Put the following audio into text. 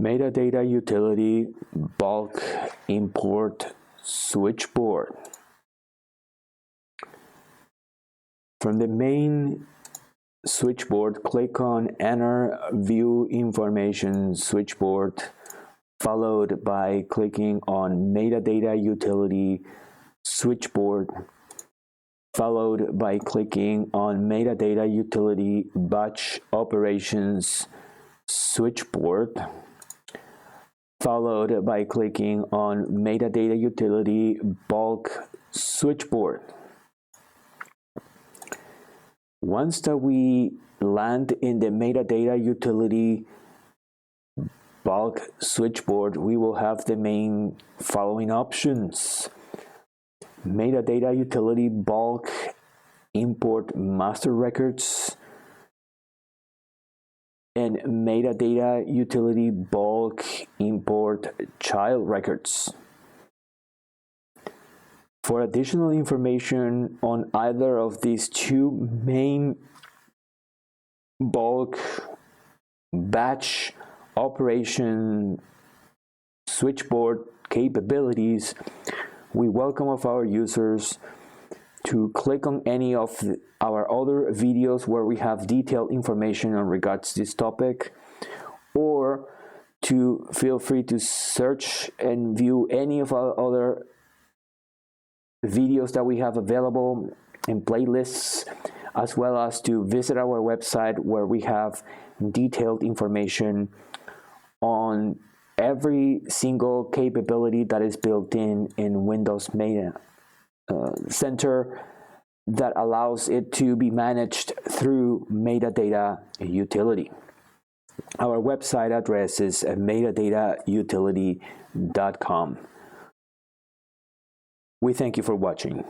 Metadata Utility Bulk Import Switchboard. From the main switchboard, click on Enter View Information Switchboard, followed by clicking on Metadata Utility Switchboard, followed by clicking on Metadata Utility Batch Operations Switchboard, followed by clicking on Metadata Utility Bulk Switchboard. Once that we land in the Metadata Utility Bulk Switchboard, we will have the main following options: Metadata Utility Bulk Import Master Records and Metadata Utility Bulk Import Child Records. For additional information on either of these two main bulk batch operation switchboard capabilities, we welcome of our users to click on any of our other videos where we have detailed information on regards to this topic, or to feel free to search and view any of our other videos that we have available in playlists, as well as to visit our website where we have detailed information on every single capability that is built in Windows Meta Center that allows it to be managed through Metadata Utility. Our website address is metadata-utility.com. We thank you for watching.